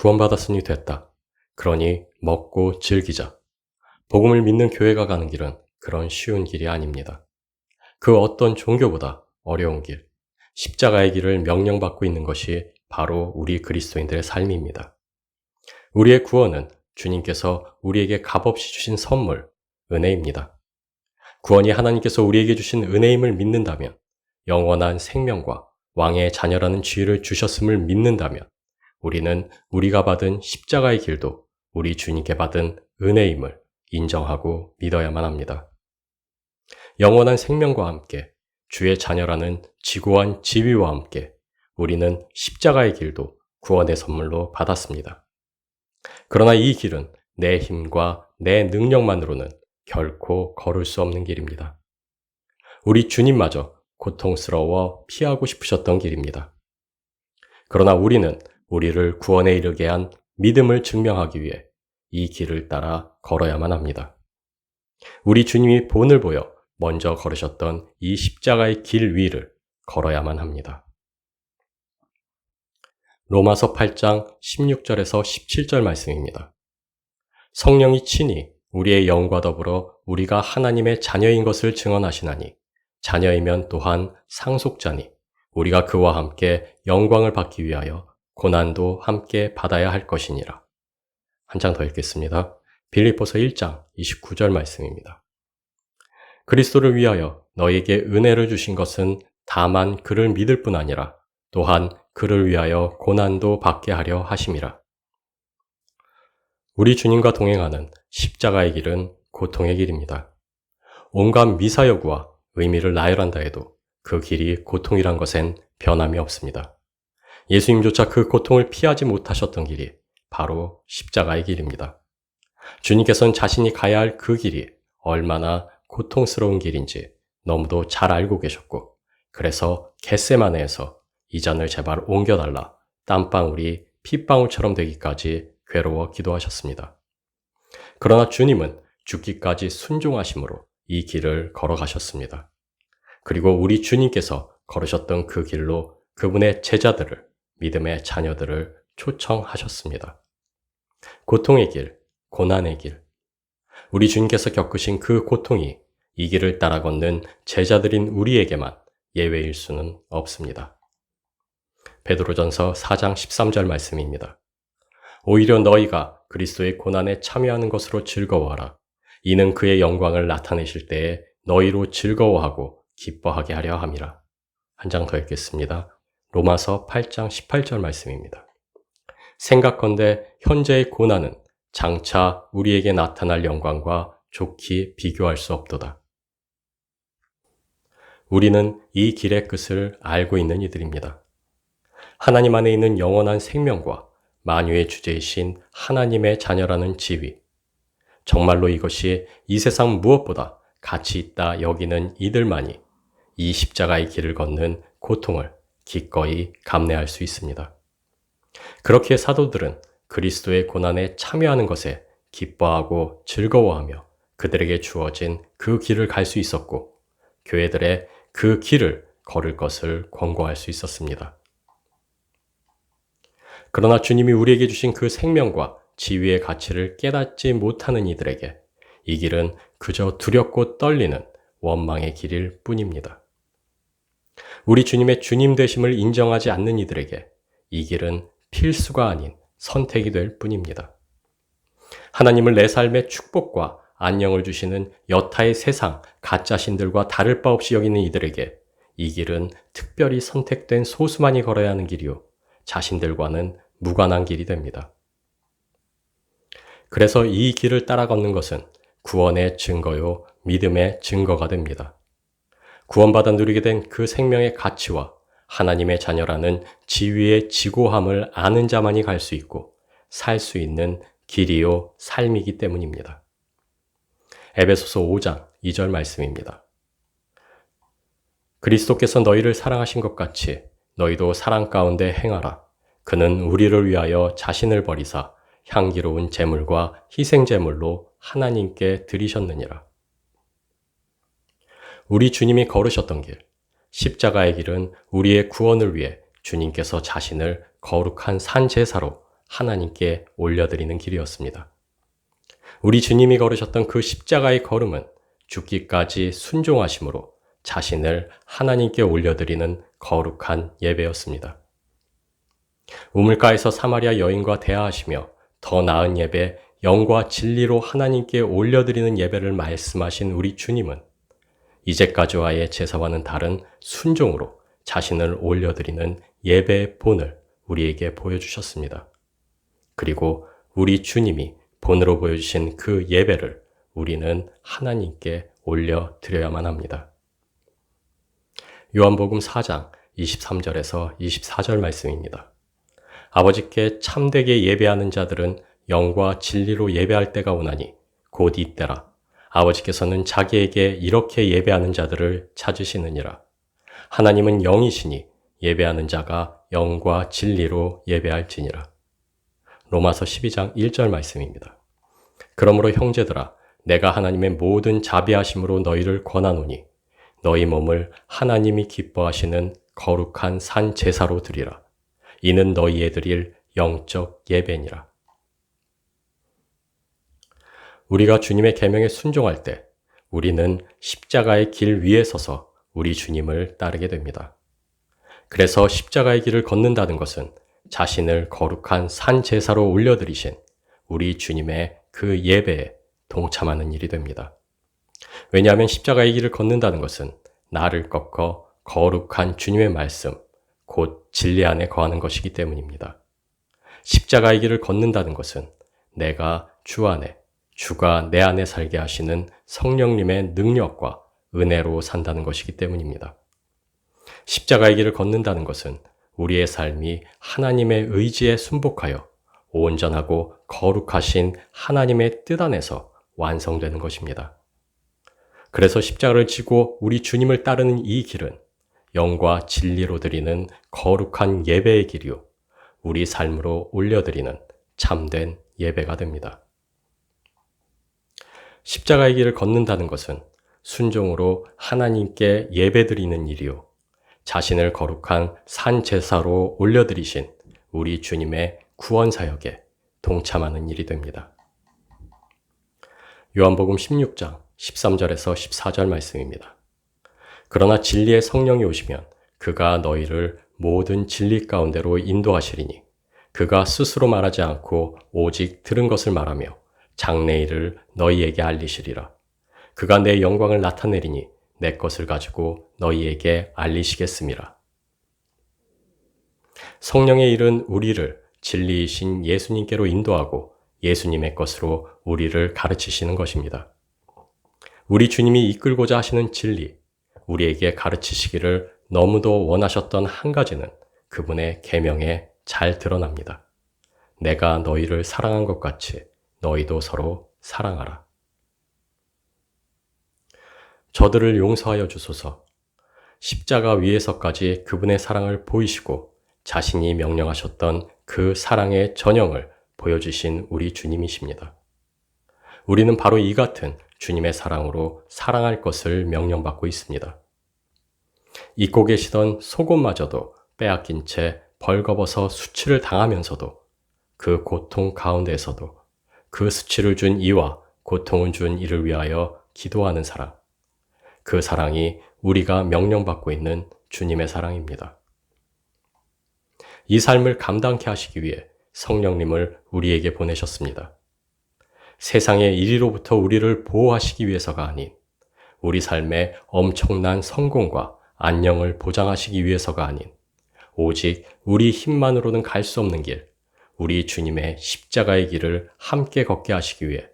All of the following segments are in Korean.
구원받았으니 됐다. 그러니 먹고 즐기자. 복음을 믿는 교회가 가는 길은 그런 쉬운 길이 아닙니다. 그 어떤 종교보다 어려운 길, 십자가의 길을 명령받고 있는 것이 바로 우리 그리스도인들의 삶입니다. 우리의 구원은 주님께서 우리에게 값없이 주신 선물, 은혜입니다. 구원이 하나님께서 우리에게 주신 은혜임을 믿는다면, 영원한 생명과 왕의 자녀라는 지위를 주셨음을 믿는다면, 우리는 우리가 받은 십자가의 길도 우리 주님께 받은 은혜임을 인정하고 믿어야만 합니다. 영원한 생명과 함께 주의 자녀라는 지고한 지위와 함께 우리는 십자가의 길도 구원의 선물로 받았습니다. 그러나 이 길은 내 힘과 내 능력만으로는 결코 걸을 수 없는 길입니다. 우리 주님마저 고통스러워 피하고 싶으셨던 길입니다. 그러나 우리는 우리를 구원에 이르게 한 믿음을 증명하기 위해 이 길을 따라 걸어야만 합니다. 우리 주님이 본을 보여 먼저 걸으셨던 이 십자가의 길 위를 걸어야만 합니다. 로마서 8장 16절에서 17절 말씀입니다. 성령이 친히 우리의 영과 더불어 우리가 하나님의 자녀인 것을 증언하시나니 자녀이면 또한 상속자니 우리가 그와 함께 영광을 받기 위하여 고난도 함께 받아야 할 것이니라. 한 장 더 읽겠습니다. 빌립보서 1장 29절 말씀입니다. 그리스도를 위하여 너에게 은혜를 주신 것은 다만 그를 믿을 뿐 아니라 또한 그를 위하여 고난도 받게 하려 하심이라. 우리 주님과 동행하는 십자가의 길은 고통의 길입니다. 온갖 미사여구와 의미를 나열한다 해도 그 길이 고통이란 것엔 변함이 없습니다. 예수님조차 그 고통을 피하지 못하셨던 길이 바로 십자가의 길입니다. 주님께서는 자신이 가야 할 그 길이 얼마나 고통스러운 길인지 너무도 잘 알고 계셨고, 그래서 겟세마네에서 이 잔을 제발 옮겨달라 땀방울이 핏방울처럼 되기까지 괴로워 기도하셨습니다. 그러나 주님은 죽기까지 순종하심으로 이 길을 걸어가셨습니다. 그리고 우리 주님께서 걸으셨던 그 길로 그분의 제자들을, 믿음의 자녀들을 초청하셨습니다. 고통의 길, 고난의 길. 우리 주님께서 겪으신 그 고통이 이 길을 따라 걷는 제자들인 우리에게만 예외일 수는 없습니다. 베드로전서 4장 13절 말씀입니다. 오히려 너희가 그리스도의 고난에 참여하는 것으로 즐거워하라. 이는 그의 영광을 나타내실 때에 너희로 즐거워하고 기뻐하게 하려 함이라. 한 장 더 읽겠습니다. 로마서 8장 18절 말씀입니다. 생각컨대 현재의 고난은 장차 우리에게 나타날 영광과 좋게 비교할 수 없도다. 우리는 이 길의 끝을 알고 있는 이들입니다. 하나님 안에 있는 영원한 생명과 만유의 주제이신 하나님의 자녀라는 지위. 정말로 이것이 이 세상 무엇보다 가치 있다 여기는 이들만이 이 십자가의 길을 걷는 고통을 기꺼이 감내할 수 있습니다. 그렇게 사도들은 그리스도의 고난에 참여하는 것에 기뻐하고 즐거워하며 그들에게 주어진 그 길을 갈 수 있었고, 교회들의 그 길을 걸을 것을 권고할 수 있었습니다. 그러나 주님이 우리에게 주신 그 생명과 지위의 가치를 깨닫지 못하는 이들에게 이 길은 그저 두렵고 떨리는 원망의 길일 뿐입니다. 우리 주님의 주님 되심을 인정하지 않는 이들에게 이 길은 필수가 아닌 선택이 될 뿐입니다. 하나님을 내 삶의 축복과 안녕을 주시는 여타의 세상 가짜신들과 다를 바 없이 여기는 이들에게 이 길은 특별히 선택된 소수만이 걸어야 하는 길이요, 자신들과는 무관한 길이 됩니다. 그래서 이 길을 따라 걷는 것은 구원의 증거요, 믿음의 증거가 됩니다. 구원받아 누리게 된 그 생명의 가치와 하나님의 자녀라는 지위의 지고함을 아는 자만이 갈 수 있고 살 수 있는 길이요, 삶이기 때문입니다. 에베소서 5장 2절 말씀입니다. 그리스도께서 너희를 사랑하신 것 같이 너희도 사랑 가운데 행하라. 그는 우리를 위하여 자신을 버리사 향기로운 제물과 희생제물로 하나님께 드리셨느니라. 우리 주님이 걸으셨던 길, 십자가의 길은 우리의 구원을 위해 주님께서 자신을 거룩한 산 제사로 하나님께 올려드리는 길이었습니다. 우리 주님이 걸으셨던 그 십자가의 걸음은 죽기까지 순종하심으로 자신을 하나님께 올려드리는 거룩한 예배였습니다. 우물가에서 사마리아 여인과 대화하시며 더 나은 예배, 영과 진리로 하나님께 올려드리는 예배를 말씀하신 우리 주님은 이제까지와의 제사와는 다른 순종으로 자신을 올려드리는 예배의 본을 우리에게 보여주셨습니다. 그리고 우리 주님이 본으로 보여주신 그 예배를 우리는 하나님께 올려드려야만 합니다. 요한복음 4장 23절에서 24절 말씀입니다. 아버지께 참되게 예배하는 자들은 영과 진리로 예배할 때가 오나니 곧 이때라. 아버지께서는 자기에게 이렇게 예배하는 자들을 찾으시느니라. 하나님은 영이시니 예배하는 자가 영과 진리로 예배할지니라. 로마서 12장 1절 말씀입니다. 그러므로 형제들아, 내가 하나님의 모든 자비하심으로 너희를 권하노니 너희 몸을 하나님이 기뻐하시는 거룩한 산 제사로 드리라. 이는 너희에 드릴 영적 예배니라. 우리가 주님의 계명에 순종할 때 우리는 십자가의 길 위에 서서 우리 주님을 따르게 됩니다. 그래서 십자가의 길을 걷는다는 것은 자신을 거룩한 산 제사로 올려드리신 우리 주님의 그 예배에 동참하는 일이 됩니다. 왜냐하면 십자가의 길을 걷는다는 것은 나를 꺾어 거룩한 주님의 말씀, 곧 진리 안에 거하는 것이기 때문입니다. 십자가의 길을 걷는다는 것은 내가 주 안에, 주가 내 안에 살게 하시는 성령님의 능력과 은혜로 산다는 것이기 때문입니다. 십자가의 길을 걷는다는 것은 우리의 삶이 하나님의 의지에 순복하여 온전하고 거룩하신 하나님의 뜻 안에서 완성되는 것입니다. 그래서 십자가를 지고 우리 주님을 따르는 이 길은 영과 진리로 드리는 거룩한 예배의 길이요, 우리 삶으로 올려드리는 참된 예배가 됩니다. 십자가의 길을 걷는다는 것은 순종으로 하나님께 예배드리는 일이요, 자신을 거룩한 산 제사로 올려드리신 우리 주님의 구원 사역에 동참하는 일이 됩니다. 요한복음 16장 13절에서 14절 말씀입니다. 그러나 진리의 성령이 오시면 그가 너희를 모든 진리 가운데로 인도하시리니 그가 스스로 말하지 않고 오직 들은 것을 말하며 장래일을 너희에게 알리시리라. 그가 내 영광을 나타내리니 내 것을 가지고 너희에게 알리시겠음이라. 성령의 일은 우리를 진리이신 예수님께로 인도하고 예수님의 것으로 우리를 가르치시는 것입니다. 우리 주님이 이끌고자 하시는 진리, 우리에게 가르치시기를 너무도 원하셨던 한 가지는 그분의 계명에 잘 드러납니다. 내가 너희를 사랑한 것 같이 너희도 서로 사랑하라. 저들을 용서하여 주소서. 십자가 위에서까지 그분의 사랑을 보이시고 자신이 명령하셨던 그 사랑의 전형을 보여주신 우리 주님이십니다. 우리는 바로 이 같은 주님의 사랑으로 사랑할 것을 명령받고 있습니다. 잊고 계시던 속옷마저도 빼앗긴 채 벌거벗어 수치를 당하면서도 그 고통 가운데에서도 그 수치를 준 이와 고통을 준 이를 위하여 기도하는 사랑, 그 사랑이 우리가 명령받고 있는 주님의 사랑입니다. 이 삶을 감당케 하시기 위해 성령님을 우리에게 보내셨습니다. 세상의 이리로부터 우리를 보호하시기 위해서가 아닌, 우리 삶의 엄청난 성공과 안녕을 보장하시기 위해서가 아닌, 오직 우리 힘만으로는 갈 수 없는 길, 우리 주님의 십자가의 길을 함께 걷게 하시기 위해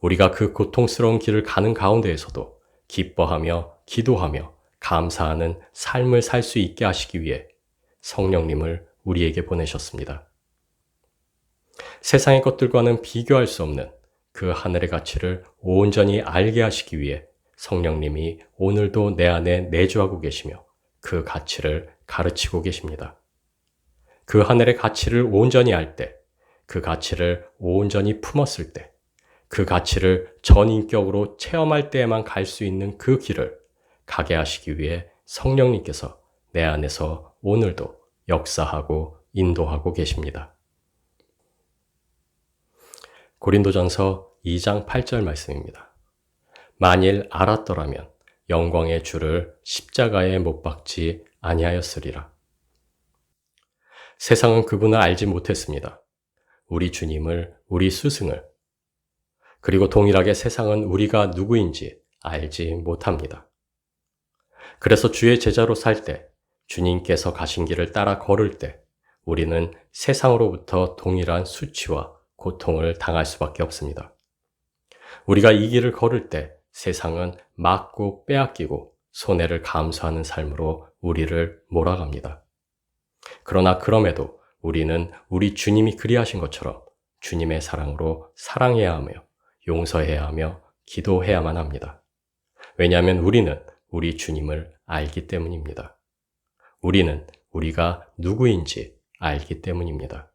우리가 그 고통스러운 길을 가는 가운데에서도 기뻐하며 기도하며 감사하는 삶을 살 수 있게 하시기 위해 성령님을 우리에게 보내셨습니다. 세상의 것들과는 비교할 수 없는 그 하늘의 가치를 온전히 알게 하시기 위해 성령님이 오늘도 내 안에 내주하고 계시며 그 가치를 가르치고 계십니다. 그 하늘의 가치를 온전히 알 때, 그 가치를 온전히 품었을 때, 그 가치를 전인격으로 체험할 때에만 갈 수 있는 그 길을 가게 하시기 위해 성령님께서 내 안에서 오늘도 역사하고 인도하고 계십니다. 고린도전서 2장 8절 말씀입니다. 만일 알았더라면 영광의 주를 십자가에 못 박지 아니하였으리라. 세상은 그분을 알지 못했습니다. 우리 주님을, 우리 스승을. 그리고 동일하게 세상은 우리가 누구인지 알지 못합니다. 그래서 주의 제자로 살 때, 주님께서 가신 길을 따라 걸을 때, 우리는 세상으로부터 동일한 수치와 고통을 당할 수밖에 없습니다. 우리가 이 길을 걸을 때 세상은 막고 빼앗기고 손해를 감수하는 삶으로 우리를 몰아갑니다. 그러나 그럼에도 우리는 우리 주님이 그리하신 것처럼 주님의 사랑으로 사랑해야 하며 용서해야 하며 기도해야만 합니다. 왜냐하면 우리는 우리 주님을 알기 때문입니다. 우리는 우리가 누구인지 알기 때문입니다.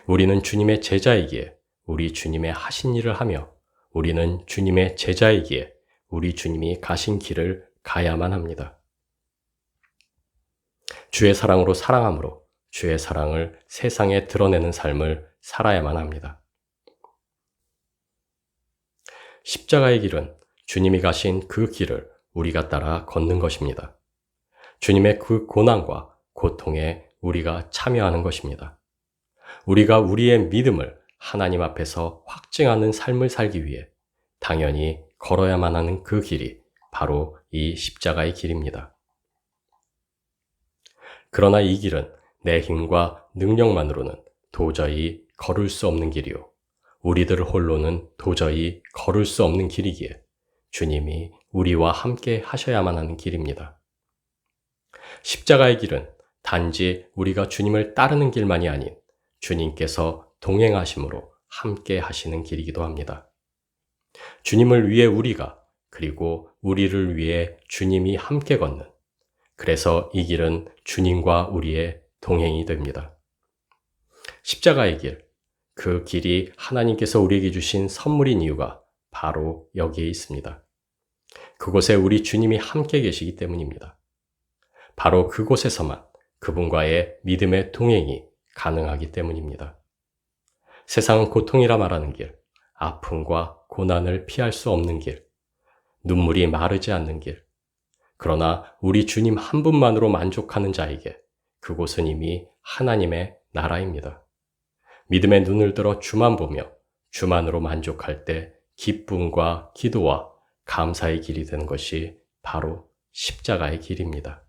우리는 주님의 제자이기에 우리 주님의 하신 일을 하며 우리는 주님의 제자이기에 우리 주님이 가신 길을 가야만 합니다. 주의 사랑으로 사랑함으로 주의 사랑을 세상에 드러내는 삶을 살아야만 합니다. 십자가의 길은 주님이 가신 그 길을 우리가 따라 걷는 것입니다. 주님의 그 고난과 고통에 우리가 참여하는 것입니다. 우리가 우리의 믿음을 하나님 앞에서 확증하는 삶을 살기 위해 당연히 걸어야만 하는 그 길이 바로 이 십자가의 길입니다. 그러나 이 길은 내 힘과 능력만으로는 도저히 걸을 수 없는 길이요. 우리들 홀로는 도저히 걸을 수 없는 길이기에 주님이 우리와 함께 하셔야만 하는 길입니다. 십자가의 길은 단지 우리가 주님을 따르는 길만이 아닌 주님께서 동행하심으로 함께 하시는 길이기도 합니다. 주님을 위해 우리가 그리고 우리를 위해 주님이 함께 걷는, 그래서 이 길은 주님과 우리의 동행이 됩니다. 십자가의 길, 그 길이 하나님께서 우리에게 주신 선물인 이유가 바로 여기에 있습니다. 그곳에 우리 주님이 함께 계시기 때문입니다. 바로 그곳에서만 그분과의 믿음의 동행이 가능하기 때문입니다. 세상은 고통이라 말하는 길, 아픔과 고난을 피할 수 없는 길, 눈물이 마르지 않는 길. 그러나 우리 주님 한 분만으로 만족하는 자에게 그곳은 이미 하나님의 나라입니다. 믿음의 눈을 들어 주만 보며 주만으로 만족할 때 기쁨과 기도와 감사의 길이 되는 것이 바로 십자가의 길입니다.